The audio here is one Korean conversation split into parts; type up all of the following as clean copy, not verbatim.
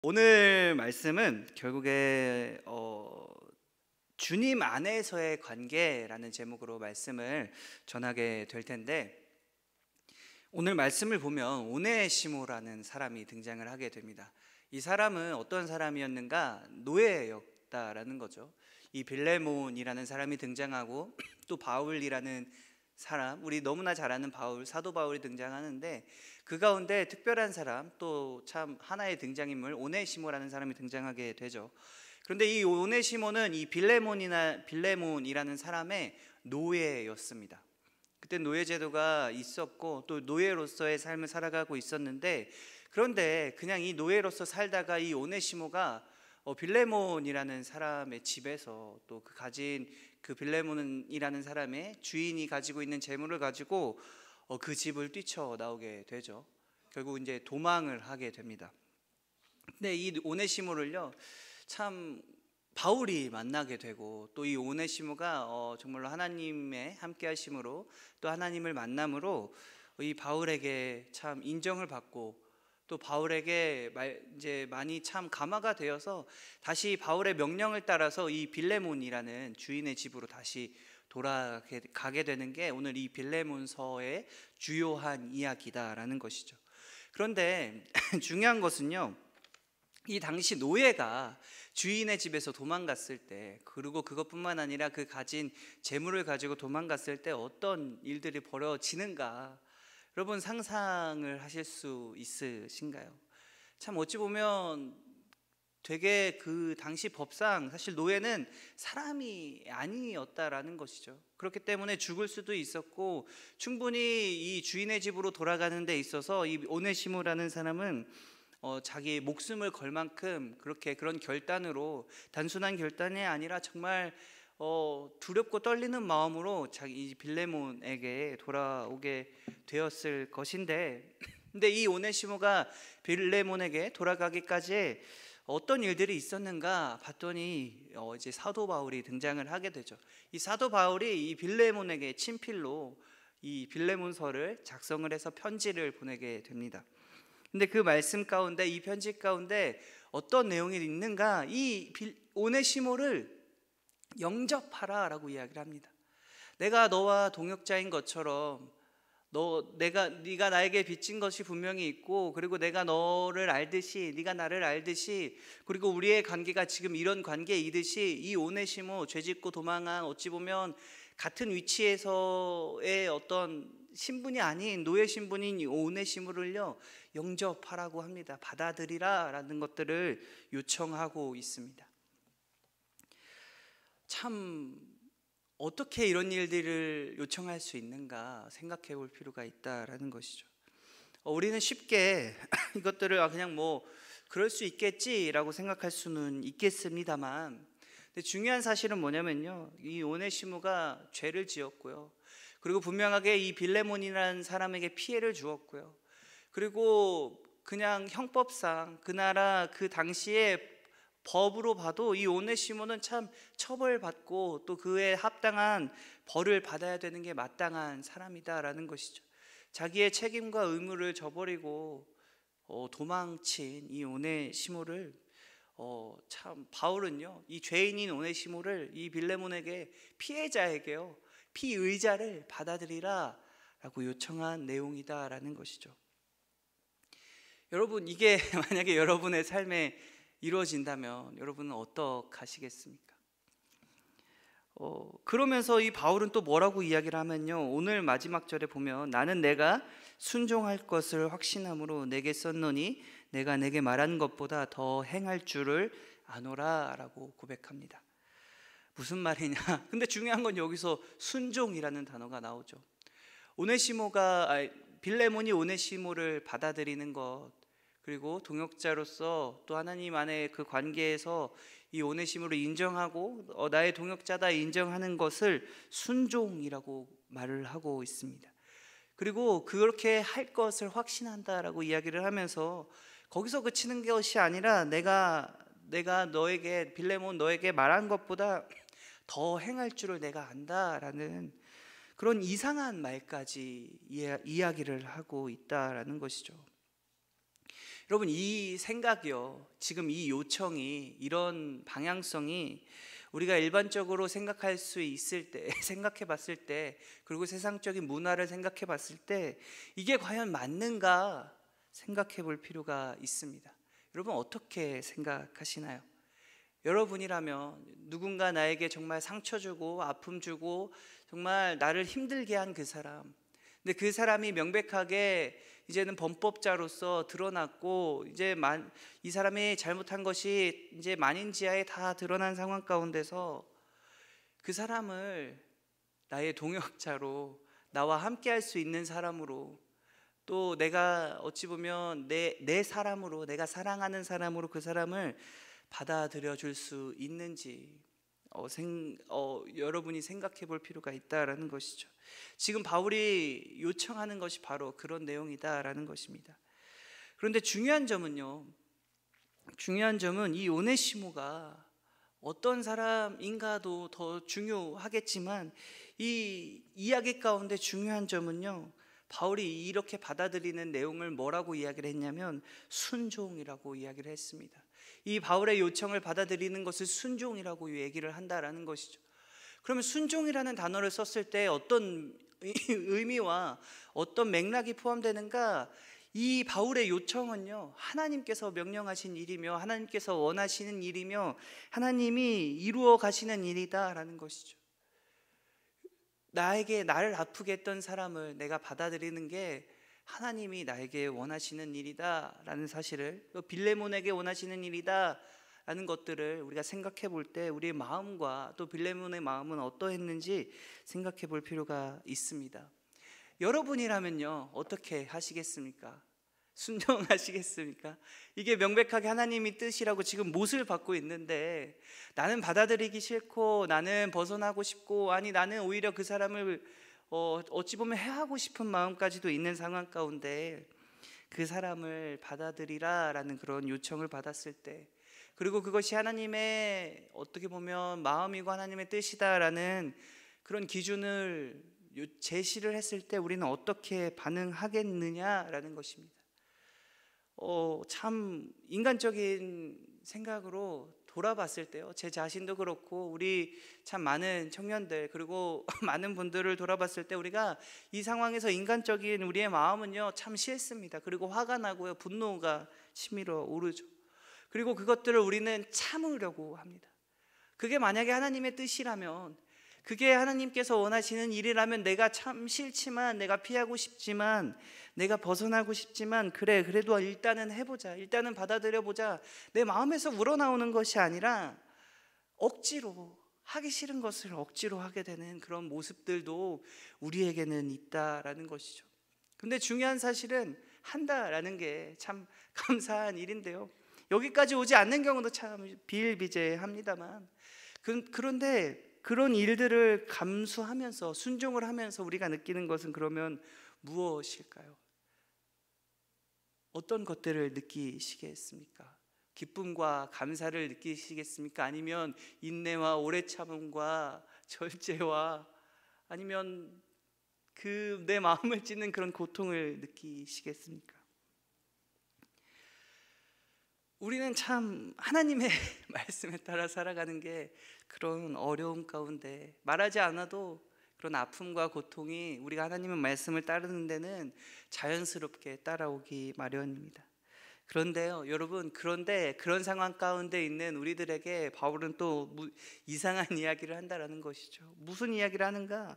오늘 말씀은 결국에 주님 안에서의 관계라는 제목으로 말씀을 전하게 될 텐데, 오늘 말씀을 보면 오네시모라는 사람이 등장을 하게 됩니다. 이 사람은 어떤 사람이었는가? 노예였다라는 거죠. 이 빌레몬이라는 사람이 등장하고 또 바울이라는 사람, 우리 너무나 잘 아는 바울, 사도 바울이 등장하는데, 그 가운데 특별한 사람, 또 참 하나의 등장인물 오네시모라는 사람이 등장하게 되죠. 그런데 이 오네시모는 이 빌레몬이라는 사람의 노예였습니다. 그때 노예 제도가 있었고 또 노예로서의 삶을 살아가고 있었는데, 그런데 그냥 이 노예로서 살다가 이 오네시모가 빌레몬이라는 사람의 집에서 또 그 빌레몬이라는 사람의 주인이 가지고 있는 재물을 가지고 그 집을 뛰쳐나오게 되죠. 결국 이제 도망을 하게 됩니다. 근데 이 오네시모를요, 참 바울이 만나게 되고, 또 이 오네시모가 정말로 하나님의 함께 하심으로 또 하나님을 만남으로 이 바울에게 참 인정을 받고, 또 바울에게 이제 많이 참 감화가 되어서 다시 바울의 명령을 따라서 이 빌레몬이라는 주인의 집으로 다시 돌아가게 되는 게 오늘 이 빌레몬서의 주요한 이야기다라는 것이죠. 그런데 중요한 것은요, 이 당시 노예가 주인의 집에서 도망갔을 때, 그리고 그것뿐만 아니라 그 가진 재물을 가지고 도망갔을 때 어떤 일들이 벌어지는가, 여러분 상상을 하실 수 있으신가요? 참 어찌 보면 되게 그 당시 법상 사실 노예는 사람이 아니었다라는 것이죠. 그렇기 때문에 죽을 수도 있었고, 충분히 이 주인의 집으로 돌아가는 데 있어서 이 오네시모라는 사람은 자기 목숨을 걸 만큼 그런 결단으로, 단순한 결단이 아니라 정말 두렵고 떨리는 마음으로 이 빌레몬에게 돌아오게 되었을 것인데, 근데 이 오네시모가 빌레몬에게 돌아가기까지 어떤 일들이 있었는가 봤더니 이제 사도 바울이 등장을 하게 되죠. 이 사도 바울이 이 빌레몬에게 친필로 이 빌레몬서를 작성을 해서 편지를 보내게 됩니다. 근데 그 말씀 가운데, 이 편지 가운데 어떤 내용이 있는가? 이 오네시모를 영접하라 라고 이야기를 합니다. 내가 너와 동역자인 것처럼 네가 나에게 빚진 것이 분명히 있고, 그리고 내가 너를 알듯이 네가 나를 알듯이, 그리고 우리의 관계가 지금 이런 관계이듯이 이 오네시모, 죄짓고 도망한, 어찌 보면 같은 위치에서의 어떤 신분이 아닌 노예 신분인 이 오네시모를요 영접하라고 합니다. 받아들이라 라는 것들을 요청하고 있습니다. 참 어떻게 이런 일들을 요청할 수 있는가 생각해 볼 필요가 있다라는 것이죠. 우리는 쉽게 이것들을 그냥 그럴 수 있겠지라고 생각할 수는 있겠습니다만, 근데 중요한 사실은 뭐냐면요, 이 오네시모가 죄를 지었고요, 그리고 분명하게 이 빌레몬이라는 사람에게 피해를 주었고요, 그리고 그냥 형법상 그 나라 그 당시에 법으로 봐도 이 오네시모는 참 처벌받고 또 그에 합당한 벌을 받아야 되는 게 마땅한 사람이다라는 것이죠. 자기의 책임과 의무를 저버리고 도망친 이 오네시모를 참 바울은요, 이 죄인인 오네시모를 이 빌레몬에게, 피해자에게요, 피의자를 받아들이라 라고 요청한 내용이다라는 것이죠. 여러분, 이게 만약에 여러분의 삶에 이루어진다면 여러분은 어떡하시겠습니까? 그러면서 이 바울은 또 뭐라고 이야기를 하면요, 오늘 마지막 절에 보면 나는 내가 순종할 것을 확신함으로 내게 썼노니 내가 내게 말한 것보다 더 행할 줄을 아노라 라고 고백합니다. 무슨 말이냐? 근데 중요한 건 여기서 순종이라는 단어가 나오죠. 빌레몬이 오네시모를 받아들이는 것, 그리고 동역자로서 또 하나님 안에 그 관계에서 이 오네시모를 인정하고 나의 동역자다 인정하는 것을 순종이라고 말을 하고 있습니다. 그리고 그렇게 할 것을 확신한다라고 이야기를 하면서 거기서 그치는 것이 아니라 내가 너에게, 빌레몬 너에게 말한 것보다 더 행할 줄을 내가 안다라는 그런 이상한 말까지 이야기를 하고 있다라는 것이죠. 여러분, 이 생각이요, 지금 이 요청이, 이런 방향성이 우리가 일반적으로 생각할 수 있을 때, 생각해 봤을 때, 그리고 세상적인 문화를 생각해 봤을 때 이게 과연 맞는가 생각해 볼 필요가 있습니다. 여러분, 어떻게 생각하시나요? 여러분이라면 누군가 나에게 정말 상처 주고 아픔 주고 정말 나를 힘들게 한 그 사람, 근데 그 사람이 명백하게 이제는 범법자로서 드러났고, 이제 이 사람이 잘못한 것이 이제 만인지하에 다 드러난 상황 가운데서 그 사람을 나의 동역자로, 나와 함께 할 수 있는 사람으로, 또 내가 어찌 보면 내 사람으로, 내가 사랑하는 사람으로 그 사람을 받아들여 줄 수 있는지 여러분이 생각해 볼 필요가 있다라는 것이죠. 지금 바울이 요청하는 것이 바로 그런 내용이다라는 것입니다. 그런데 중요한 점은 이 오네시모가 어떤 사람인가도 더 중요하겠지만, 이 이야기 가운데 중요한 점은요, 바울이 이렇게 받아들이는 내용을 뭐라고 이야기를 했냐면 순종이라고 이야기를 했습니다. 이 바울의 요청을 받아들이는 것을 순종이라고 얘기를 한다라는 것이죠. 그러면 순종이라는 단어를 썼을 때 어떤 의미와 어떤 맥락이 포함되는가? 이 바울의 요청은요, 하나님께서 명령하신 일이며 하나님께서 원하시는 일이며 하나님이 이루어 가시는 일이다라는 것이죠. 나를 아프게 했던 사람을 내가 받아들이는 게 하나님이 나에게 원하시는 일이다라는 사실을, 또 빌레몬에게 원하시는 일이다라는 것들을 우리가 생각해 볼 때 우리의 마음과 또 빌레몬의 마음은 어떠했는지 생각해 볼 필요가 있습니다. 여러분이라면요, 어떻게 하시겠습니까? 순종하시겠습니까? 이게 명백하게 하나님이 뜻이라고 지금 못을 받고 있는데 나는 받아들이기 싫고, 나는 벗어나고 싶고, 아니 나는 오히려 그 사람을 어찌 보면 해하고 싶은 마음까지도 있는 상황 가운데 그 사람을 받아들이라라는 그런 요청을 받았을 때, 그리고 그것이 하나님의 어떻게 보면 마음이고 하나님의 뜻이다라는 그런 기준을 제시를 했을 때 우리는 어떻게 반응하겠느냐라는 것입니다. 참 인간적인 생각으로 돌아봤을 때요, 제 자신도 그렇고 우리 참 많은 청년들 그리고 많은 분들을 돌아봤을 때 우리가 이 상황에서 인간적인 우리의 마음은요 참 싫습니다. 그리고 화가 나고요, 분노가 치밀어 오르죠. 그리고 그것들을 우리는 참으려고 합니다. 그게 만약에 하나님의 뜻이라면, 그게 하나님께서 원하시는 일이라면 내가 참 싫지만, 내가 피하고 싶지만, 내가 벗어나고 싶지만, 그래도 일단은 해보자, 일단은 받아들여보자, 내 마음에서 우러나오는 것이 아니라 억지로 하기 싫은 것을 억지로 하게 되는 그런 모습들도 우리에게는 있다라는 것이죠. 근데 중요한 사실은 한다라는 게 참 감사한 일인데요, 여기까지 오지 않는 경우도 참 비일비재합니다만, 그런데 그런 일들을 감수하면서 순종을 하면서 우리가 느끼는 것은 그러면 무엇일까요? 어떤 것들을 느끼시겠습니까? 기쁨과 감사를 느끼시겠습니까? 아니면 인내와 오래 참음과 절제와, 아니면 그 내 마음을 찢는 그런 고통을 느끼시겠습니까? 우리는 참 하나님의 말씀에 따라 살아가는 게 그런 어려움 가운데, 말하지 않아도 그런 아픔과 고통이 우리가 하나님의 말씀을 따르는 데는 자연스럽게 따라오기 마련입니다. 그런데요 여러분, 그런데 그런 상황 가운데 있는 우리들에게 바울은 또 이상한 이야기를 한다라는 것이죠. 무슨 이야기를 하는가?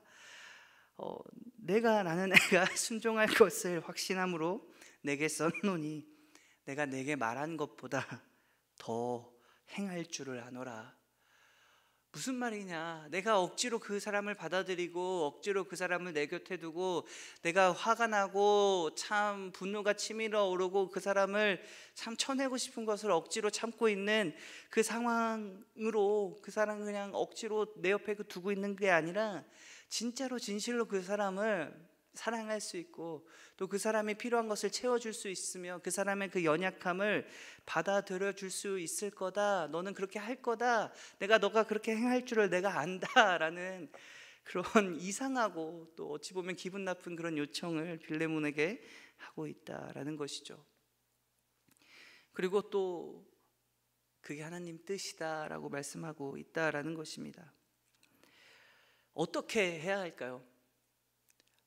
나는 내가 순종할 것을 확신함으로 내게 썼노니 내가 내게 말한 것보다 더 행할 줄을 아노라. 무슨 말이냐? 내가 억지로 그 사람을 받아들이고 억지로 그 사람을 내 곁에 두고 내가 화가 나고 참 분노가 치밀어 오르고 그 사람을 참 쳐내고 싶은 것을 억지로 참고 있는 그 상황으로 그 사람을 그냥 억지로 내 옆에 두고 있는 게 아니라 진짜로 진실로 그 사람을 사랑할 수 있고, 또 그 사람이 필요한 것을 채워줄 수 있으며 그 사람의 그 연약함을 받아들여 줄 수 있을 거다, 너는 그렇게 할 거다, 너가 그렇게 행할 줄을 내가 안다라는 그런 이상하고 또 어찌 보면 기분 나쁜 그런 요청을 빌레몬에게 하고 있다라는 것이죠. 그리고 또 그게 하나님 뜻이다라고 말씀하고 있다라는 것입니다. 어떻게 해야 할까요?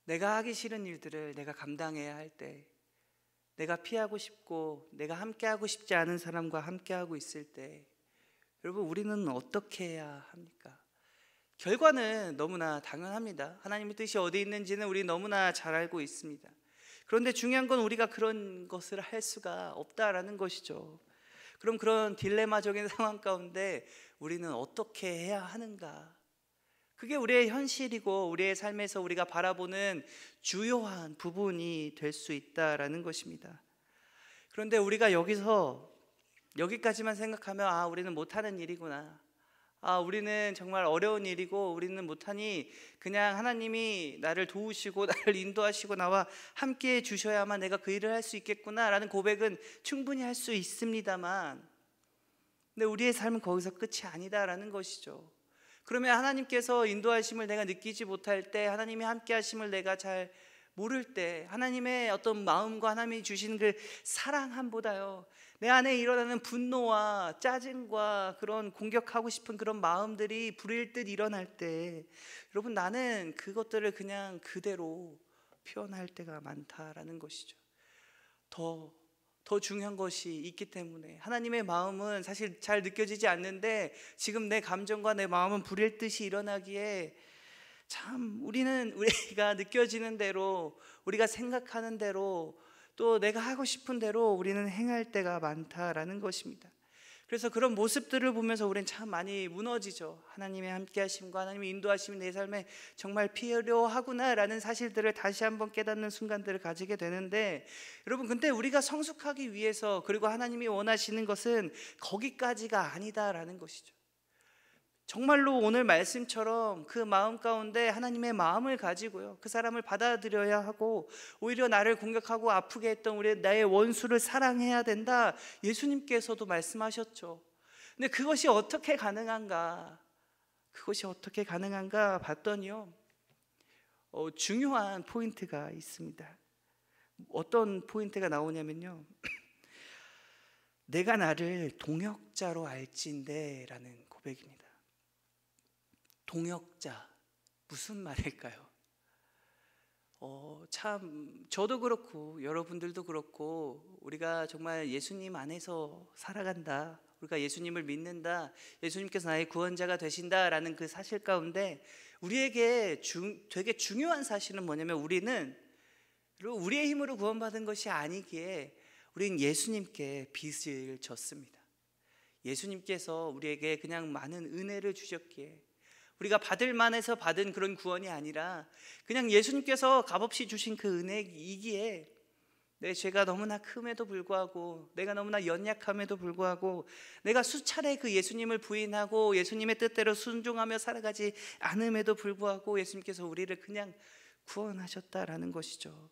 내가 하기 싫은 일들을 내가 감당해야 할 때, 내가 피하고 싶고 내가 함께하고 싶지 않은 사람과 함께하고 있을 때, 여러분 우리는 어떻게 해야 합니까? 결과는 너무나 당연합니다. 하나님의 뜻이 어디 있는지는 우리 너무나 잘 알고 있습니다. 그런데 중요한 건 우리가 그런 것을 할 수가 없다라는 것이죠. 그럼 그런 딜레마적인 상황 가운데 우리는 어떻게 해야 하는가? 그게 우리의 현실이고 우리의 삶에서 우리가 바라보는 주요한 부분이 될 수 있다라는 것입니다. 그런데 우리가 여기까지만 생각하면 우리는 못하는 일이구나, 우리는 정말 어려운 일이고 우리는 못하니 그냥 하나님이 나를 도우시고 나를 인도하시고 나와 함께해 주셔야만 내가 그 일을 할 수 있겠구나 라는 고백은 충분히 할 수 있습니다만, 근데 우리의 삶은 거기서 끝이 아니다라는 것이죠. 그러면 하나님께서 인도하심을 내가 느끼지 못할 때, 하나님이 함께 하심을 내가 잘 모를 때, 하나님의 어떤 마음과 하나님이 주신 그 사랑함보다요, 내 안에 일어나는 분노와 짜증과 그런 공격하고 싶은 그런 마음들이 불일 듯 일어날 때, 여러분 나는 그것들을 그냥 그대로 표현할 때가 많다라는 것이죠. 더 중요한 것이 있기 때문에 하나님의 마음은 사실 잘 느껴지지 않는데, 지금 내 감정과 내 마음은 불일 듯이 일어나기에 참 우리가 느껴지는 대로, 우리가 생각하는 대로, 또 내가 하고 싶은 대로 우리는 행할 때가 많다라는 것입니다. 그래서 그런 모습들을 보면서 우리는 참 많이 무너지죠. 하나님의 함께 하심과 하나님의 인도하심이 내 삶에 정말 필요하구나라는 사실들을 다시 한번 깨닫는 순간들을 가지게 되는데, 여러분 근데 우리가 성숙하기 위해서, 그리고 하나님이 원하시는 것은 거기까지가 아니다라는 것이죠. 정말로 오늘 말씀처럼 그 마음 가운데 하나님의 마음을 가지고요, 그 사람을 받아들여야 하고, 오히려 나를 공격하고 아프게 했던 나의 원수를 사랑해야 된다, 예수님께서도 말씀하셨죠. 근데 그것이 어떻게 가능한가 봤더니요, 중요한 포인트가 있습니다. 어떤 포인트가 나오냐면요, 내가 나를 동역자로 알진대 라는 고백입니다. 동역자, 무슨 말일까요? 참 저도 그렇고 여러분들도 그렇고, 우리가 정말 예수님 안에서 살아간다, 우리가 예수님을 믿는다, 예수님께서 나의 구원자가 되신다라는 그 사실 가운데 우리에게 되게 중요한 사실은 뭐냐면, 우리의 힘으로 구원받은 것이 아니기에 우리는 예수님께 빚을 졌습니다. 예수님께서 우리에게 그냥 많은 은혜를 주셨기에, 우리가 받을 만해서 받은 그런 구원이 아니라 그냥 예수님께서 값없이 주신 그 은혜이기에, 내 죄가 너무나 큼에도 불구하고, 내가 너무나 연약함에도 불구하고, 내가 수차례 그 예수님을 부인하고 예수님의 뜻대로 순종하며 살아가지 않음에도 불구하고 예수님께서 우리를 그냥 구원하셨다라는 것이죠.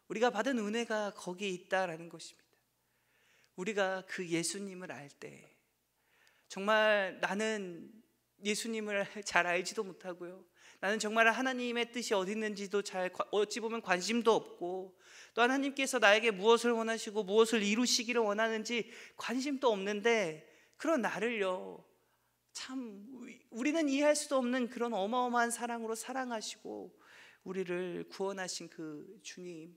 우리가 받은 은혜가 거기에 있다라는 것입니다. 우리가 그 예수님을 알 때, 정말 나는 예수님을 잘 알지도 못하고요, 나는 정말 하나님의 뜻이 어디 있는지도 어찌 보면 관심도 없고, 또 하나님께서 나에게 무엇을 원하시고 무엇을 이루시기를 원하는지 관심도 없는데, 그런 나를요, 참 우리는 이해할 수도 없는 그런 어마어마한 사랑으로 사랑하시고 우리를 구원하신 그 주님,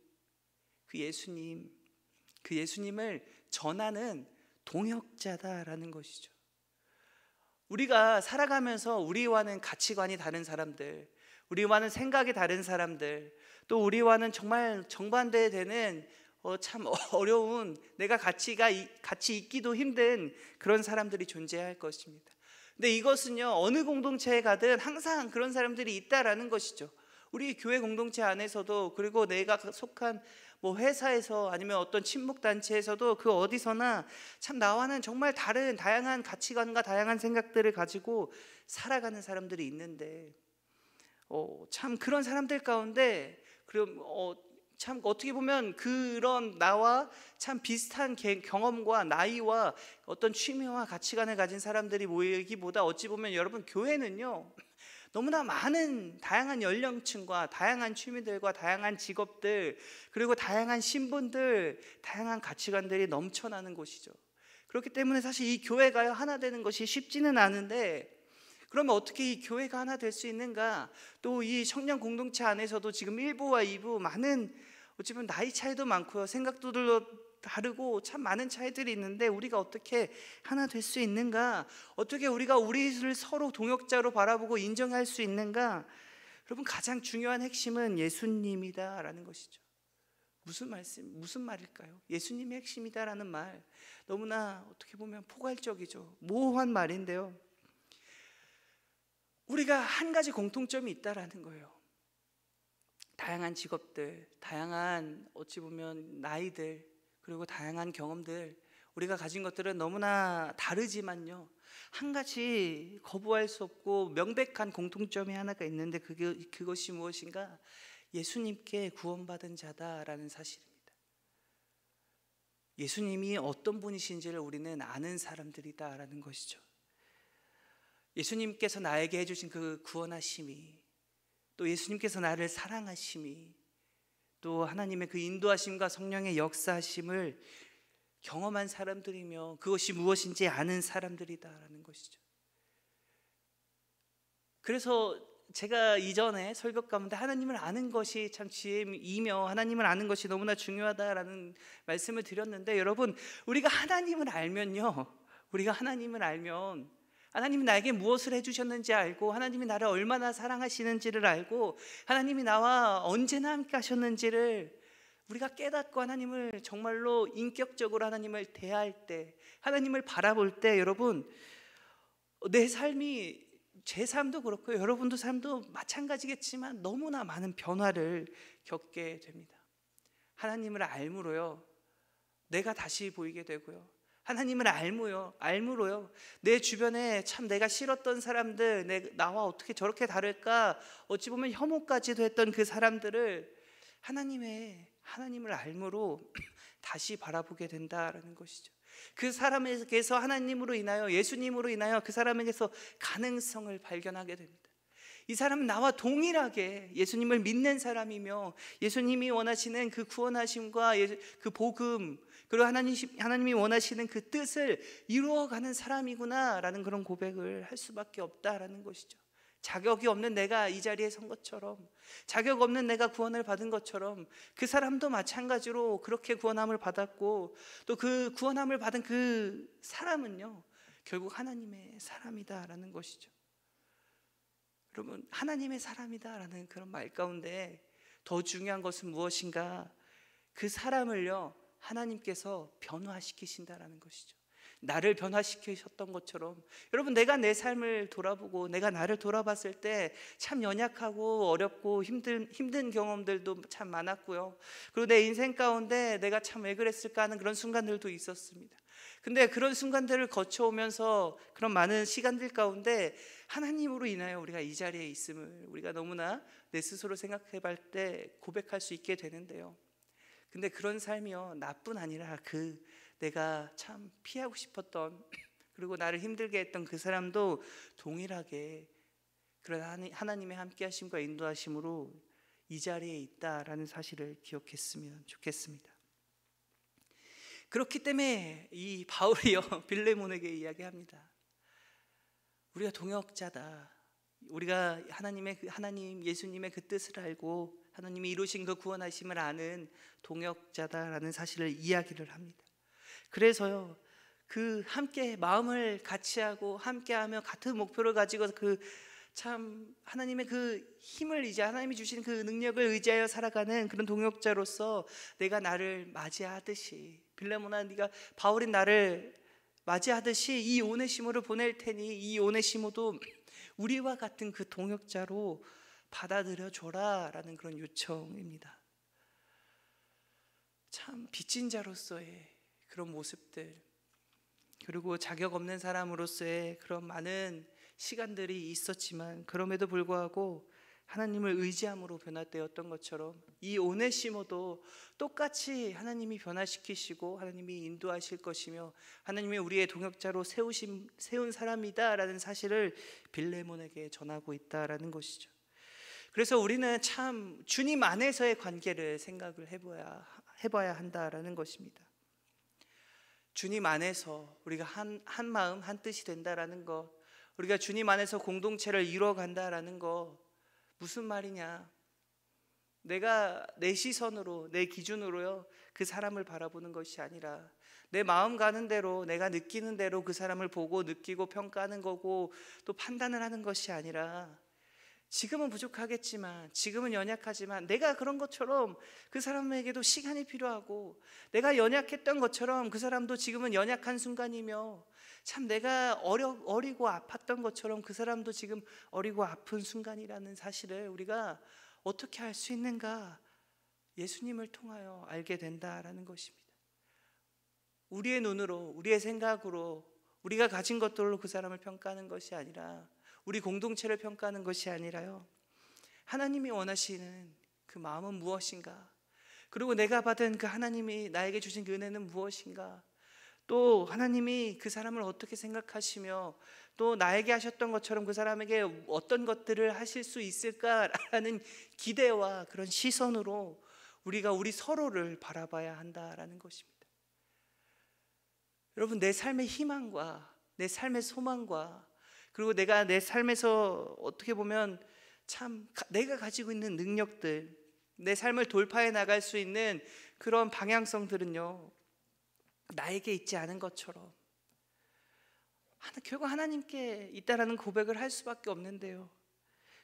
그 예수님을 전하는 동역자다라는 것이죠. 우리가 살아가면서 우리와는 가치관이 다른 사람들, 우리와는 생각이 다른 사람들, 또 우리와는 정말 정반대되는 참 어려운, 내가 같이 있기도 힘든 그런 사람들이 존재할 것입니다. 근데 이것은요, 어느 공동체에 가든 항상 그런 사람들이 있다라는 것이죠. 우리 교회 공동체 안에서도, 그리고 내가 속한 회사에서, 아니면 어떤 친목단체에서도, 그 어디서나 참 나와는 정말 다른 다양한 가치관과 다양한 생각들을 가지고 살아가는 사람들이 있는데, 참 그런 사람들 가운데, 참 어떻게 보면 그런 나와 참 비슷한 경험과 나이와 어떤 취미와 가치관을 가진 사람들이 모이기보다, 어찌 보면 여러분 교회는요, 너무나 많은 다양한 연령층과 다양한 취미들과 다양한 직업들, 그리고 다양한 신분들, 다양한 가치관들이 넘쳐나는 곳이죠. 그렇기 때문에 사실 이 교회가 하나 되는 것이 쉽지는 않은데, 그러면 어떻게 이 교회가 하나 될 수 있는가? 또 이 청년 공동체 안에서도 지금 1부와 2부 많은, 어찌 보면 나이 차이도 많고요, 생각도 다르고 참 많은 차이들이 있는데, 우리가 어떻게 하나 될 수 있는가? 어떻게 우리가 우리를 서로 동역자로 바라보고 인정할 수 있는가? 여러분, 가장 중요한 핵심은 예수님이다라는 것이죠. 무슨 말일까요? 예수님이 핵심이다라는 말, 너무나 어떻게 보면 포괄적이죠. 모호한 말인데요, 우리가 한 가지 공통점이 있다라는 거예요. 다양한 직업들, 다양한 어찌 보면 나이들, 그리고 다양한 경험들, 우리가 가진 것들은 너무나 다르지만요, 한 가지 거부할 수 없고 명백한 공통점이 하나가 있는데, 그것이 무엇인가? 예수님께 구원받은 자다라는 사실입니다. 예수님이 어떤 분이신지를 우리는 아는 사람들이다라는 것이죠. 예수님께서 나에게 해주신 그 구원하심이, 또 예수님께서 나를 사랑하심이, 또 하나님의 그 인도하심과 성령의 역사하심을 경험한 사람들이며, 그것이 무엇인지 아는 사람들이다라는 것이죠. 그래서 제가 이전에 설교 가운데 하나님을 아는 것이 참 지혜이며 하나님을 아는 것이 너무나 중요하다라는 말씀을 드렸는데, 여러분, 우리가 하나님을 알면 하나님이 나에게 무엇을 해주셨는지 알고, 하나님이 나를 얼마나 사랑하시는지를 알고, 하나님이 나와 언제나 함께 하셨는지를 우리가 깨닫고, 하나님을 정말로 인격적으로 하나님을 대할 때, 하나님을 바라볼 때, 여러분, 내 삶이, 제 삶도 그렇고 여러분도 삶도 마찬가지겠지만 너무나 많은 변화를 겪게 됩니다. 하나님을 알므로요, 내가 다시 보이게 되고요, 하나님을 알므로요, 내 주변에 참 내가 싫었던 사람들, 나와 어떻게 저렇게 다를까, 어찌 보면 혐오까지도 했던 그 사람들을 하나님을 알므로 다시 바라보게 된다라는 것이죠. 그 사람에게서 하나님으로 인하여, 예수님으로 인하여 그 사람에게서 가능성을 발견하게 됩니다. 이 사람은 나와 동일하게 예수님을 믿는 사람이며, 예수님이 원하시는 그 구원하심과 그 복음, 그리고 하나님이 원하시는 그 뜻을 이루어가는 사람이구나라는 그런 고백을 할 수밖에 없다라는 것이죠. 자격이 없는 내가 이 자리에 선 것처럼, 자격 없는 내가 구원을 받은 것처럼, 그 사람도 마찬가지로 그렇게 구원함을 받았고, 또 그 구원함을 받은 그 사람은요, 결국 하나님의 사람이다라는 것이죠. 여러분, 하나님의 사람이다라는 그런 말 가운데 더 중요한 것은 무엇인가? 그 사람을요, 하나님께서 변화시키신다라는 것이죠. 나를 변화시키셨던 것처럼, 여러분, 내가 내 삶을 돌아보고 내가 나를 돌아봤을 때 참 연약하고 어렵고 힘든 경험들도 참 많았고요, 그리고 내 인생 가운데 내가 참 왜 그랬을까 하는 그런 순간들도 있었습니다. 근데 그런 순간들을 거쳐오면서, 그런 많은 시간들 가운데 하나님으로 인하여 우리가 이 자리에 있음을 우리가 너무나 내 스스로 생각해볼 때 고백할 수 있게 되는데요, 근데 그런 삶이요, 나뿐 아니라 내가 참 피하고 싶었던, 그리고 나를 힘들게 했던 그 사람도 동일하게 그런 하나님의 함께 하심과 인도하심으로 이 자리에 있다라는 사실을 기억했으면 좋겠습니다. 그렇기 때문에 이 바울이요, 빌레몬에게 이야기합니다. 우리가 동역자다. 우리가 하나님 예수님의 그 뜻을 알고 하나님이 이루신 그 구원하심을 아는 동역자다라는 사실을 이야기를 합니다. 그래서요, 그 함께 마음을 같이 하고 함께하며 같은 목표를 가지고 참 하나님의 그 힘을, 이제 하나님이 주신 그 능력을 의지하여 살아가는 그런 동역자로서, 내가 나를 맞이하듯이, 빌레몬아, 네가 바울이 나를 맞이하듯이 이 오네시모를 보낼 테니 이 오네시모도 우리와 같은 그 동역자로 받아들여 줘라라는 그런 요청입니다. 참 빚진 자로서의 그런 모습들, 그리고 자격 없는 사람으로서의 그런 많은 시간들이 있었지만, 그럼에도 불구하고 하나님을 의지함으로 변화되었던 것처럼 이 오네시모도 똑같이 하나님이 변화시키시고 하나님이 인도하실 것이며 하나님이 우리의 동역자로 세운 사람이다라는 사실을 빌레몬에게 전하고 있다라는 것이죠. 그래서 우리는 참 주님 안에서의 관계를 생각을 해봐야 한다라는 것입니다. 주님 안에서 우리가 한 마음 한 뜻이 된다라는 것, 우리가 주님 안에서 공동체를 이루어간다라는 것, 무슨 말이냐? 내가 내 시선으로, 내 기준으로요 그 사람을 바라보는 것이 아니라 내 마음 가는 대로, 내가 느끼는 대로 그 사람을 보고 느끼고 평가하는 거고 또 판단을 하는 것이 아니라, 지금은 부족하겠지만, 지금은 연약하지만 내가 그런 것처럼 그 사람에게도 시간이 필요하고, 내가 연약했던 것처럼 그 사람도 지금은 연약한 순간이며, 참 내가 어리고 아팠던 것처럼 그 사람도 지금 어리고 아픈 순간이라는 사실을 우리가 어떻게 알 수 있는가? 예수님을 통하여 알게 된다라는 것입니다. 우리의 눈으로, 우리의 생각으로, 우리가 가진 것들로 그 사람을 평가하는 것이 아니라, 우리 공동체를 평가하는 것이 아니라요, 하나님이 원하시는 그 마음은 무엇인가? 그리고 내가 받은 그 하나님이 나에게 주신 그 은혜는 무엇인가? 또 하나님이 그 사람을 어떻게 생각하시며 또 나에게 하셨던 것처럼 그 사람에게 어떤 것들을 하실 수 있을까라는 기대와 그런 시선으로 우리가 우리 서로를 바라봐야 한다라는 것입니다. 여러분, 내 삶의 희망과 내 삶의 소망과, 그리고 내가 내 삶에서 어떻게 보면 참 내가 가지고 있는 능력들, 내 삶을 돌파해 나갈 수 있는 그런 방향성들은요, 나에게 있지 않은 것처럼 결국 하나님께 있다라는 고백을 할 수밖에 없는데요.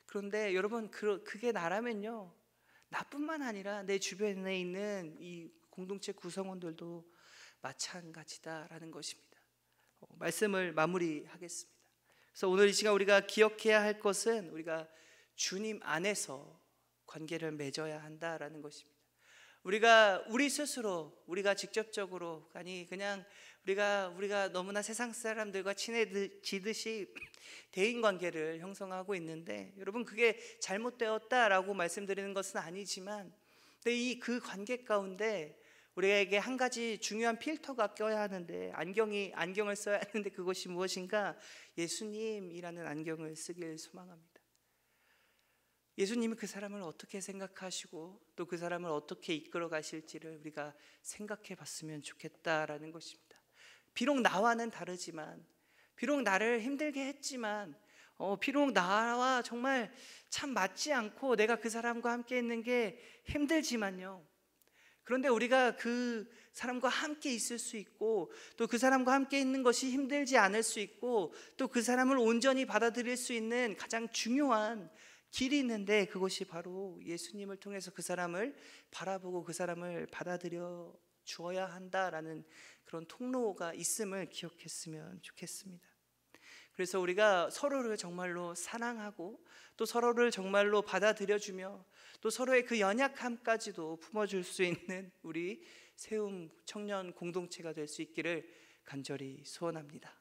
그런데 여러분, 그게 나라면요, 나뿐만 아니라 내 주변에 있는 이 공동체 구성원들도 마찬가지다라는 것입니다. 말씀을 마무리하겠습니다. 그래서 오늘 이 시간 우리가 기억해야 할 것은, 우리가 주님 안에서 관계를 맺어야 한다라는 것입니다. 우리 스스로, 우리가 직접적으로, 아니 그냥 우리가 너무나 세상 사람들과 친해지듯이 대인관계를 형성하고 있는데, 여러분, 그게 잘못되었다라고 말씀드리는 것은 아니지만, 근데 그 관계 가운데 우리에게 한 가지 중요한 필터가 껴야 하는데, 안경을 써야 하는데, 그것이 무엇인가? 예수님이라는 안경을 쓰길 소망합니다. 예수님이 그 사람을 어떻게 생각하시고 또 그 사람을 어떻게 이끌어 가실지를 우리가 생각해 봤으면 좋겠다라는 것입니다. 비록 나와는 다르지만, 비록 나를 힘들게 했지만, 비록 나와 정말 참 맞지 않고 내가 그 사람과 함께 있는 게 힘들지만요, 그런데 우리가 그 사람과 함께 있을 수 있고, 또 그 사람과 함께 있는 것이 힘들지 않을 수 있고, 또 그 사람을 온전히 받아들일 수 있는 가장 중요한 길이 있는데, 그것이 바로 예수님을 통해서 그 사람을 바라보고 그 사람을 받아들여 주어야 한다라는 그런 통로가 있음을 기억했으면 좋겠습니다. 그래서 우리가 서로를 정말로 사랑하고 또 서로를 정말로 받아들여주며 또 서로의 그 연약함까지도 품어줄 수 있는 우리 세움 청년 공동체가 될 수 있기를 간절히 소원합니다.